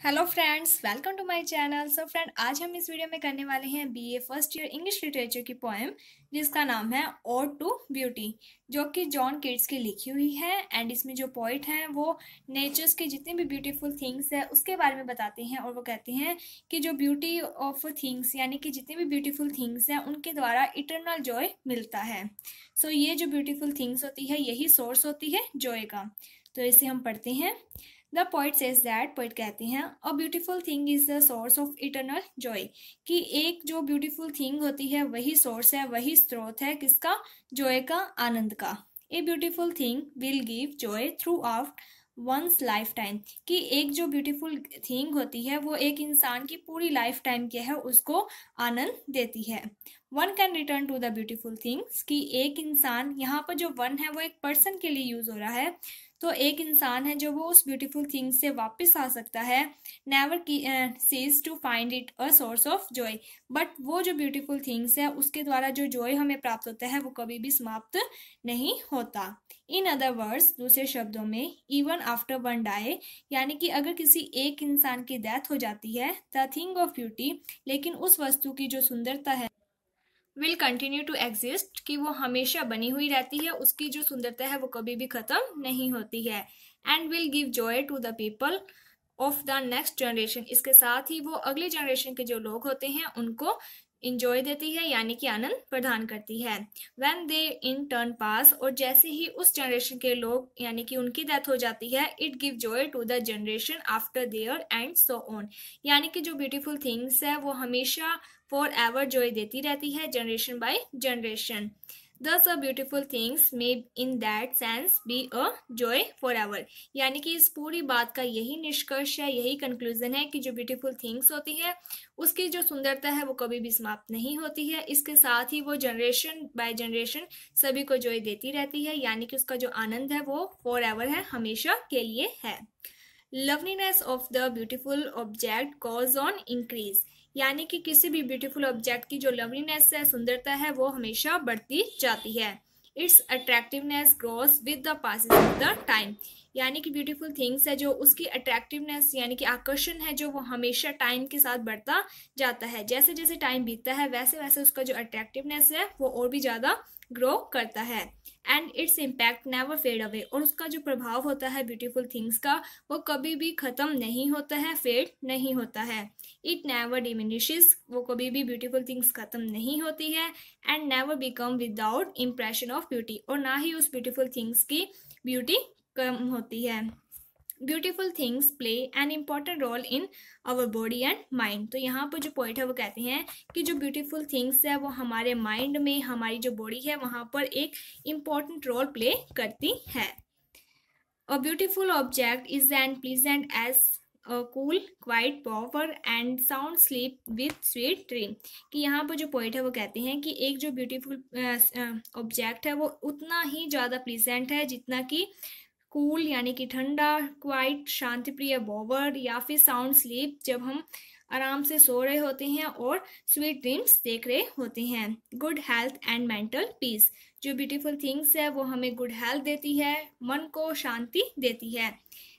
Hello friends, welcome to my channel. So friend, आज हम इस वीडियो में करने वाले हैं BA first year English literature की पोएम जिसका नाम है ओड टू ब्यूटी, जो कि जॉन किट्स की लिखी हुई है। एंड इसमें जो पोइट हैं वो नेचर्स की जितनी भी ब्यूटीफुल थिंग्स है उसके बारे में बताते हैं। और वो कहते हैं कि जो ब्यूटी ऑफ थिंग्स यानी कि जितनी भी ब्यूटीफुल थिंग्स हैं उनके द्वारा इटरनल जॉय मिलता है। सो ये जो ब्यूटीफुल थिंग्स होती है यही सोर्स होती है जॉय का। तो इसे हम पढ़ते हैं। The poet says that, poet कहते हैं, a beautiful thing is the source of eternal Joy, कि एक जो ब्यूटीफुल थिंग होती है वही सोर्स है, वही स्रोत है किसका? जॉय का, आनंद का। A beautiful thing will give Joy through out one's life time, कि एक जो ब्यूटीफुल थिंग होती है वो एक इंसान की पूरी लाइफ टाइम के है उसको आनंद देती है। One can return to the beautiful things, कि एक इंसान, यहाँ पर जो वन है वो एक पर्सन के लिए यूज हो रहा है, तो एक इंसान है जो वो उस ब्यूटीफुल थिंग से वापस आ सकता है। Never cease to find it a source of joy, but वो जो ब्यूटीफुल थिंग्स है उसके द्वारा जो जॉय हमें प्राप्त होता है वो कभी भी समाप्त नहीं होता। इन अदर वर्ड्स, दूसरे शब्दों में, इवन आफ्टर वन डाई, यानी कि अगर किसी एक इंसान की डेथ हो जाती है, द थिंग ऑफ ब्यूटी, लेकिन उस वस्तु की जो सुंदरता है, विल कंटिन्यू टू एग्जिस्ट, कि वो हमेशा बनी हुई रहती है, उसकी जो सुंदरता है वो कभी भी खत्म नहीं होती है। And will give joy to the people of the next generation, इसके साथ ही वो अगले जनरेशन के जो लोग होते हैं उनको इंजॉय देती है, यानी कि आनंद प्रदान करती है। व्हेन दे इन टर्न पास, और जैसे ही उस जनरेशन के लोग यानी कि उनकी डेथ हो जाती है, it give joy to the generation after there and so on, यानी कि जो ब्यूटीफुल थिंग्स है वो हमेशा फॉर एवर जॉय देती रहती है, generation by generation. Thus a beautiful things may in that sense be a joy forever, यानी कि इस पूरी बात का यही निष्कर्ष है, यही कंक्लूजन है कि जो ब्यूटीफुल थिंग्स होती है उसकी जो सुंदरता है वो कभी भी समाप्त नहीं होती है, इसके साथ ही वो जनरेशन बाय जनरेशन सभी को जॉय देती रहती है, यानी कि उसका जो आनंद है वो फॉर एवर है, हमेशा के लिए है। Loveliness of the beautiful object goes on increase, यानी कि किसी भी ब्यूटीफुल ऑब्जेक्ट की जो लवलीनेस है, सुंदरता है, वो हमेशा बढ़ती जाती है। Its attractiveness grows with the passing of the time, यानी कि ब्यूटीफुल थिंग्स है जो उसकी अट्रैक्टिवनेस यानी कि आकर्षण है जो वो हमेशा टाइम के साथ बढ़ता जाता है। जैसे जैसे टाइम बीतता है वैसे वैसे उसका जो अट्रैक्टिवनेस है वो और भी ज्यादा ग्रो करता है। And its impact never fade away, और उसका जो प्रभाव होता है ब्यूटीफुल थिंग्स का वो कभी भी खत्म नहीं होता है, फेड नहीं होता है। इट नेवर डिमिनिशेस, वो कभी भी ब्यूटीफुल थिंग्स खत्म नहीं होती है। And never become without impression of beauty, और ना ही उस ब्यूटीफुल थिंग्स की ब्यूटी कम होती है। Beautiful things play an important role in our body and mind, तो यहाँ पर जो पॉइंट है वो कहते हैं कि जो ब्यूटीफुल थिंग्स है वो हमारे माइंड में, हमारी जो बॉडी है वहाँ पर एक इम्पॉर्टेंट रोल प्ले करती है। A beautiful object is an pleasant as cool quiet bower and sound sleep with sweet dream, कि यहाँ पर जो पॉइंट है वो कहते हैं कि एक जो ब्यूटीफुल ऑब्जेक्ट है वो उतना ही ज़्यादा प्लीजेंट है जितना कि कूल यानी कि ठंडा, क्वाइट शांति प्रिय, बोवर या फिर साउंड स्लीप जब हम आराम से सो रहे होते हैं, और स्वीट ड्रीम्स देख रहे होते हैं। Good health and mental peace, जो ब्यूटीफुल थिंग्स है वो हमें गुड हेल्थ देती है, मन को शांति देती है।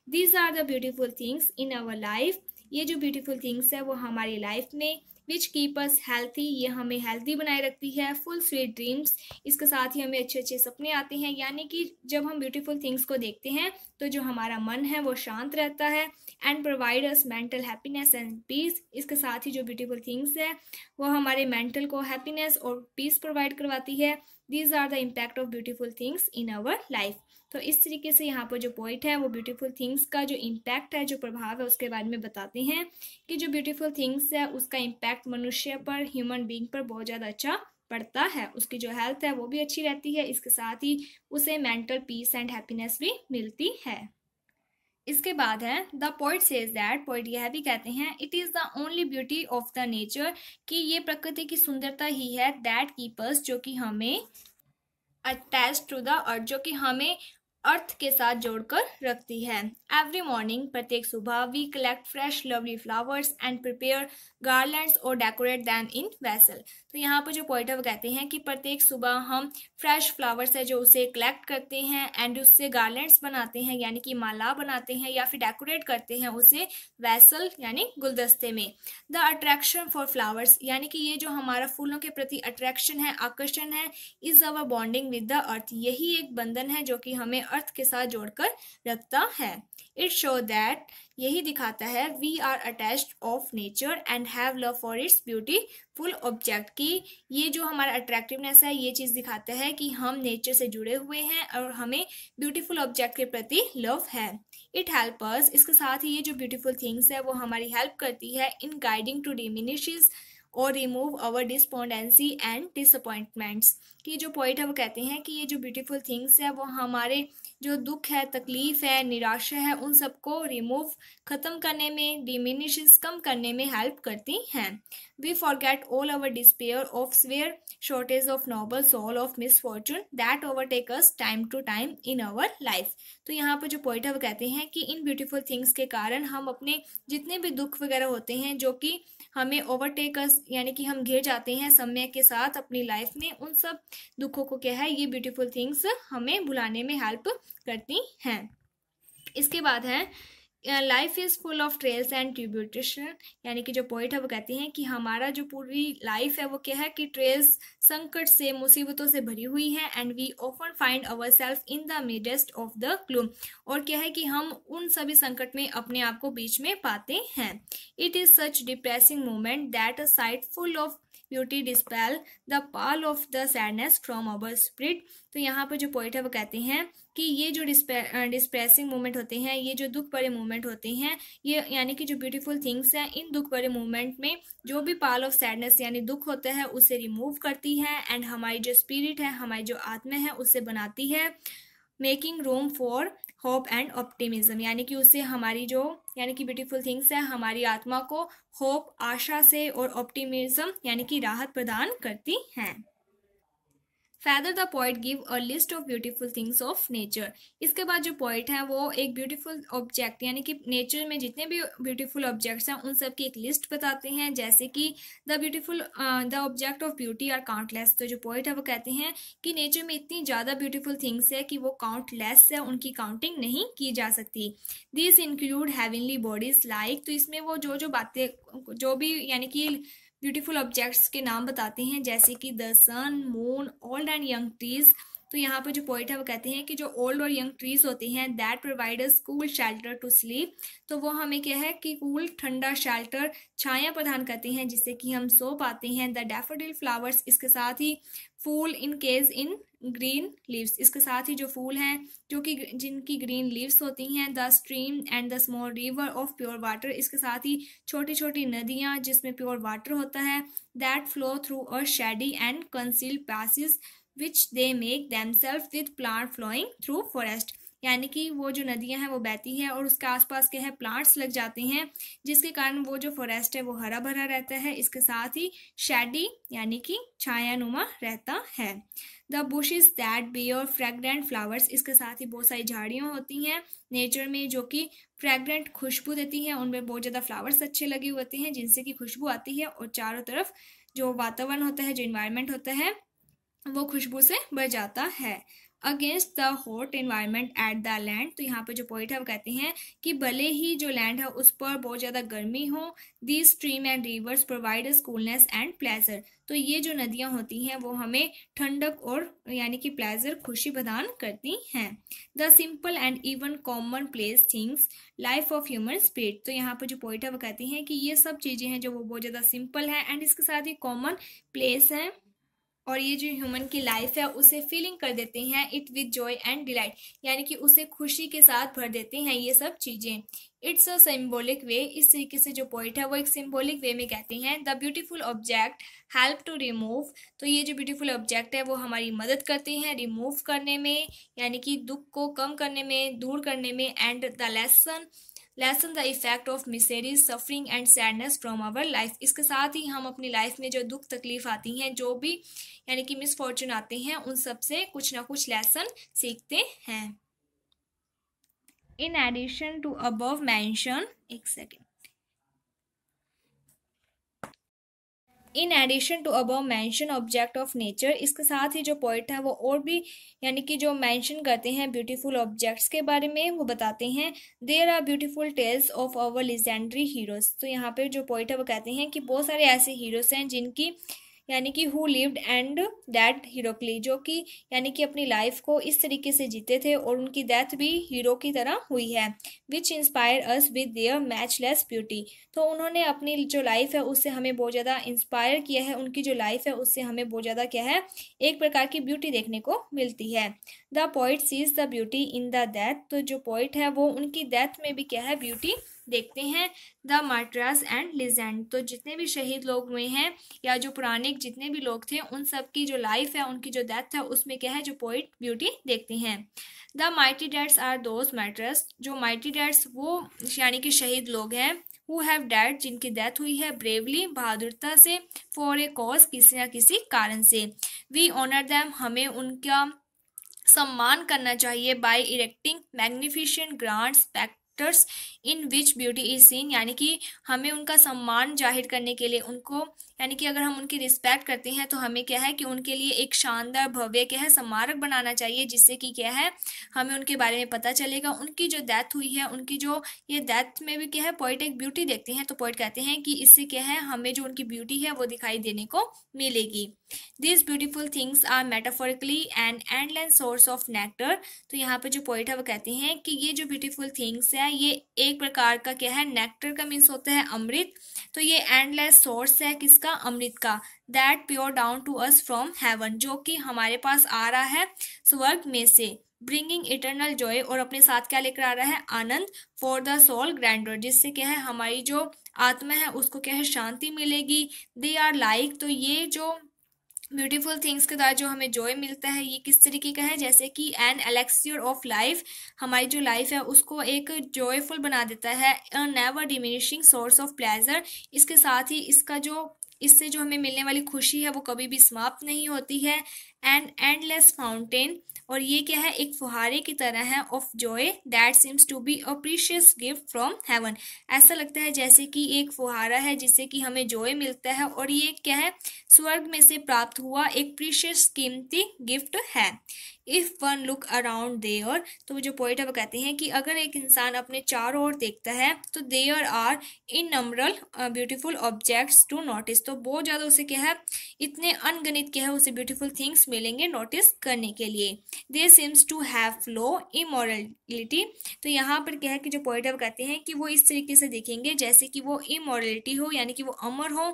These are the beautiful things in our life, ये जो ब्यूटीफुल थिंग्स है वो हमारी लाइफ में, विच कीप अस हेल्थी, ये हमें हेल्थी बनाए रखती है। फुल स्वीट ड्रीम्स, इसके साथ ही हमें अच्छे अच्छे सपने आते हैं, यानी कि जब हम ब्यूटीफुल थिंग्स को देखते हैं तो जो हमारा मन है वो शांत रहता है। And provide us mental happiness and peace, इसके साथ ही जो ब्यूटीफुल थिंग्स है वो हमारे मेंटल को हैप्पीनेस और पीस प्रोवाइड करवाती है। These are the impact of beautiful things in our life. तो इस तरीके से यहाँ पर जो पॉइंट है वो ब्यूटीफुल थिंग्स का जो इम्पैक्ट है, जो प्रभाव है उसके बारे में बताते हैं कि जो ब्यूटीफुल थिंग्स है उसका इम्पैक्ट मनुष्य पर, ह्यूमन बीइंग पर बहुत ज़्यादा अच्छा पड़ता है। उसकी जो हेल्थ है वो भी अच्छी रहती है, इसके साथ ही उसे मेंटल पीस एंड हैप्पीनेस भी मिलती है। इसके बाद है the poet says that, poet यह भी कहते हैं, it is the only beauty of the nature, कि ये प्रकृति की सुंदरता ही है, दैट कीपर्स, जो कि हमें अटैच टू द अर्थ, जो कि हमें अर्थ के साथ जोड़कर रखती है। एवरी मॉर्निंग, प्रत्येक सुबह, we collect fresh lovely flowers and prepare garlands और डेकोरेट दैम इन वेसल। तो यहाँ पर जो पोइट है वो कहते हैं कि प्रत्येक सुबह हम फ्रेश फ्लावर्स है जो उसे कलेक्ट करते हैं एंड उससे गार्लैंड्स बनाते हैं यानी कि माला बनाते हैं या फिर डेकोरेट करते हैं उसे वेसल यानी गुलदस्ते में। द अट्रैक्शन फॉर फ्लावर्स यानी कि ये जो हमारा फूलों के प्रति अट्रैक्शन है, आकर्षण है, is our bonding with the earth, यही एक बंधन है जो कि हमें अर्थ के साथ जोड़कर रखता है। इट शो दैट, यही दिखाता है, we are attached of nature and have love for its beautiful object, की ये जो हमारा अट्रैक्टिवनेस है ये चीज़ दिखाता है कि हम नेचर से जुड़े हुए हैं और हमें ब्यूटीफुल ऑब्जेक्ट के प्रति लव है। इट हेल्प अस, इसके साथ ही ये जो ब्यूटीफुल थिंग्स है वो हमारी हेल्प करती है इन गाइडिंग टू डिमिनिशेस और remove our despondency and disappointments, कि जो पॉइंट है वो कहते हैं कि ये जो ब्यूटीफुल थिंग्स है वो हमारे जो दुख है, तकलीफ है, निराशा है, उन सबको रिमूव ख़त्म करने में, डिमिनिशेस कम करने में हेल्प करती हैं। We forget all our despair of swear shortage of noble soul of misfortune that overtake us time to time in our life. तो यहाँ पर जो पॉइंट है वो कहते हैं कि इन ब्यूटीफुल थिंग्स के कारण हम अपने जितने भी दुख वगैरह होते हैं जो कि हमें ओवरटेक अस यानी कि हम घिर जाते हैं समय के साथ अपनी लाइफ में, उन सब दुखों को क्या है ये ब्यूटीफुल थिंग्स हमें भुलाने में हेल्प करती हैं। इसके बाद है life is full of trials and tribulation, यानी कि जो पोइट है वो कहते हैं कि हमारा जो पूरी लाइफ है वो क्या है कि ट्रेल्स, संकट से, मुसीबतों से भरी हुई है and we often find our self in the midst of the gloom, और क्या है कि हम उन सभी संकट में अपने आप को बीच में पाते हैं। It is such depressing moment that a site full of beauty dispel the Pal of the sadness from our spirit. तो यहाँ पर जो पोइट है वो कहते हैं कि ये जो डिस्प्रेसिंग मोमेंट होते हैं, ये जो दुख भरे मोमेंट होते हैं, ये यानी कि जो ब्यूटीफुल थिंग्स हैं, इन दुख भरे मोमेंट में जो भी पाल ऑफ सैडनेस यानी दुख होता है उसे रिमूव करती है एंड हमारी जो स्पिरिट है, हमारी जो आत्मा है उसे बनाती है, making room for hope and optimism, यानी कि उससे हमारी जो यानी कि ब्यूटीफुल थिंग्स है हमारी आत्मा को होप, आशा से, और ऑप्टिमिज्म यानी कि राहत प्रदान करती हैं। Feather the poet give a list of beautiful things of nature. इसके बाद जो पोइट है वो एक ब्यूटीफुल ऑब्जेक्ट यानी कि नेचर में जितने भी ब्यूटीफुल ऑब्जेक्ट्स हैं उन सब की एक लिस्ट बताते हैं, जैसे कि the object of beauty are countless. तो जो पोइट है वो कहते हैं कि नेचर में इतनी ज़्यादा ब्यूटीफुल थिंग्स है कि वो काउंटलेस है, उनकी काउंटिंग नहीं की जा सकती। This include heavenly bodies like, तो इसमें वो जो बातें जो भी यानी कि ब्यूटीफुल ऑब्जेक्ट्स के नाम बताते हैं, जैसे कि the sun, moon, old and young trees. तो यहाँ पर जो पॉइंट है वो कहते हैं कि जो ओल्ड और यंग ट्रीज होते हैं that provide us cool shelter to sleep, तो वो हमें क्या है कि कूल, ठंडा, शेल्टर, छाया प्रदान करते हैं जिससे कि हम सो पाते हैं। द डैफोडिल फ्लावर्स, इसके साथ ही फूल encased in green leaves, इसके साथ ही जो फूल हैं जो कि जिनकी ग्रीन लीव्स होती हैं। The stream and the small river of pure water, इसके साथ ही छोटी छोटी नदियाँ जिसमें प्योर वाटर होता है। That flow through a shady and concealed passage which they make themselves with plant flowing through forest, यानी कि वो जो नदियां हैं वो बहती है और उसके आसपास क्या है प्लांट्स लग जाते हैं जिसके कारण वो जो फॉरेस्ट है वो हरा भरा रहता है। इसके साथ ही शेडी यानी कि छायानुमा रहता है। The bushes that bear fragrant flowers, इसके साथ ही बहुत सारी झाड़ियाँ होती हैं नेचर में जो कि फ्रेग्रेंट खुशबू देती हैं, उनमें बहुत ज़्यादा फ्लावर्स अच्छे लगे होते हैं जिनसे कि खुशबू आती है और चारों तरफ जो वातावरण होता है, जो इन्वायरमेंट होता है वो खुशबू से भर जाता है। Against the hot environment at the land, तो यहाँ पर जो पॉइंट है वो कहते हैं कि भले ही जो लैंड है उस पर बहुत ज़्यादा गर्मी हो, the stream and rivers provide us coolness and pleasure, तो ये जो नदियाँ होती हैं वो हमें ठंडक और यानी कि प्लेजर, खुशी प्रदान करती हैं। The simple and even common place things life of human spirit, तो यहाँ पर जो पॉइंट है वो कहती हैं कि ये सब चीज़ें हैं जो वो बहुत ज़्यादा सिंपल है एंड इसके साथ ही कॉमन प्लेस है और ये जो ह्यूमन की लाइफ है उसे फीलिंग कर देते हैं it with Joy and delight, यानी कि उसे खुशी के साथ भर देते हैं ये सब चीज़ें। इट्स अ सिंबॉलिक वे, इस तरीके से जो पॉइंट है वो एक सिंबॉलिक वे में कहते हैं। The beautiful object help to remove, तो ये जो ब्यूटीफुल ऑब्जेक्ट है वो हमारी मदद करते हैं रिमूव करने में, यानी कि दुख को कम करने में, दूर करने में। And the lessen the effect of misery, suffering and sadness from our life, इसके साथ ही हम अपनी लाइफ में जो दुख तकलीफ आती हैं, जो भी यानी कि मिसफॉर्चून आते हैं, उन सब से कुछ ना कुछ लेसन सीखते हैं। In addition to above mention, एक second, in addition to above mention object of nature, इसके साथ ही जो पोइट है वो और भी यानी कि जो मेंशन करते हैं ब्यूटीफुल ऑब्जेक्ट्स के बारे में, वो बताते हैं there are beautiful tales of our legendary heroes. तो यहाँ पे जो पोइट है वो कहते हैं कि बहुत सारे ऐसे हीरोज हैं जिनकी यानी कि हु लिव्ड एंड डेथ हीरोकली, जो कि यानी कि अपनी लाइफ को इस तरीके से जीते थे और उनकी डेथ भी हीरो की तरह हुई है, which inspire us with their matchless beauty. तो उन्होंने अपनी जो लाइफ है उससे हमें बहुत ज़्यादा इंस्पायर किया है, उनकी जो लाइफ है उससे हमें बहुत ज़्यादा क्या है, एक प्रकार की ब्यूटी देखने को मिलती है। The poet sees the beauty in the death, तो जो पोइट है वो उनकी डेथ में भी क्या है, ब्यूटी देखते हैं। द मार्टर्स एंड लीजेंड, तो जितने भी शहीद लोग हुए हैं या जो पुराने जितने भी लोग थे उन सब की जो लाइफ है, उनकी जो डेथ है उसमें क्या है, जो पोइट ब्यूटी देखते हैं। The mighty deeds are those martyrs, जो माइटी डेड्स वो यानी कि शहीद लोग हैं, हु हैव डेड, जिनकी डेथ हुई है ब्रेवली, बहादुरता से, फॉर ए कॉज, किसी न किसी कारण से। वी ऑनर दैम, हमें उनका सम्मान करना चाहिए, by erecting magnificent grand spectres in which beauty is seen, यानी कि हमें उनका सम्मान जाहिर करने के लिए उनको यानी कि अगर हम उनकी रिस्पेक्ट करते हैं तो हमें क्या है कि उनके लिए एक शानदार भव्य क्या है, स्मारक बनाना चाहिए, जिससे कि क्या है हमें उनके बारे में पता चलेगा। उनकी जो डेथ हुई है, उनकी जो ये डेथ में भी क्या है पोइट एक ब्यूटी देखते हैं, तो पोइट कहते हैं कि इससे क्या है हमें जो उनकी ब्यूटी है वो दिखाई देने को मिलेगी। This beautiful things are metaphorically and endless source of nectar, तो यहाँ पे जो पोइट है वो कहते हैं कि ये जो ब्यूटीफुल थिंग्स है ये एक प्रकार का क्या है, नेक्टर का मीन्स होता है अमृत, तो ये एंडलेस सोर्स है किसका, अमृत का। That pour down to us from heaven, जो कि हमारे पास आ रहा है स्वर्ग में से। ब्रिंगिंग इटर्नल जॉय, और अपने साथ क्या लेकर आ रहा है, आनंद। फॉर द सोल ग्रैंडर, जिससे क्या है हमारी जो आत्मा है उसको क्या है शांति मिलेगी। दे आर लाइक, तो ये जो ब्यूटीफुल थिंग्स के द्वारा जो हमें जॉय मिलता है ये किस तरीके का है, जैसे कि एन एलेक्सियर ऑफ लाइफ, हमारी जो लाइफ है उसको एक जॉयफुल बना देता है। A never diminishing source of pleasure, इसके साथ ही इसका जो इससे जो हमें मिलने वाली खुशी है वो कभी भी समाप्त नहीं होती है। एंड एंडलेस फाउंटेन, और ये क्या है, एक फुहारे की तरह है, of joy that seems to be a precious gift from heaven, ऐसा लगता है जैसे कि एक फुहारा है जिससे कि हमें जॉय मिलता है और ये क्या है, स्वर्ग में से प्राप्त हुआ एक प्रीशियस कीमती गिफ्ट है। If one look around there, तो जो पोइट है वो कहते हैं कि अगर एक इंसान अपने चारों ओर देखता है तो there are innumerable beautiful objects to notice, तो बहुत ज़्यादा उसे क्या है, इतने अनगिनत क्या है उसे ब्यूटीफुल थिंग्स मिलेंगे नोटिस करने के लिए। They seems to have low immorality, तो यहाँ पर क्या है कि जो पोइट है वो कहते हैं कि वो इस तरीके से देखेंगे जैसे कि वो इमोरलिटी हो, यानी कि वो अमर हो।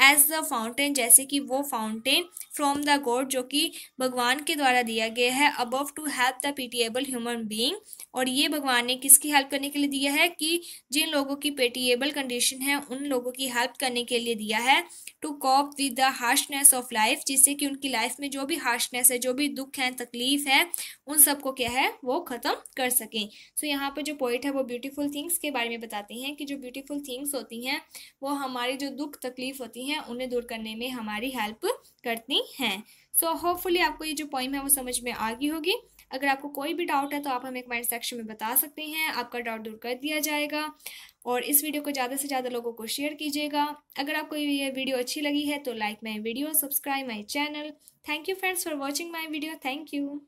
एज द फाउंटेन, जैसे कि वो फाउंटेन फ्रॉम द गॉड, जो कि भगवान के द्वारा दिया गया है। Above to help the pitiable human being, और ये भगवान ने किसकी हेल्प करने के लिए दिया है, कि जिन लोगों की पेटिएबल कंडीशन है उन लोगों की हेल्प करने के लिए दिया है। To cope with the harshness of life, जिससे कि उनकी लाइफ में जो भी हार्शनेस है, जो भी दुख है, तकलीफ है, उन सबको क्या है वो खत्म कर सकें। सो यहाँ पर जो पोइट है वो ब्यूटीफुल थिंग्स के बारे में बताते हैं कि जो ब्यूटीफुल थिंग्स होती हैं वो हमारी जो दुख तकलीफ होती हैं उन्हें दूर करने में हमारी हेल्प करती हैं। सो होपफुली आपको ये जो पोइम है वो समझ में आ गई होगी। अगर आपको कोई भी डाउट है तो आप हमें कमेंट सेक्शन में बता सकते हैं, आपका डाउट दूर कर दिया जाएगा। और इस वीडियो को ज़्यादा से ज़्यादा लोगों को शेयर कीजिएगा। अगर आपको ये वीडियो अच्छी लगी है तो like my video, subscribe my channel. Thank you friends for watching my video. Thank you.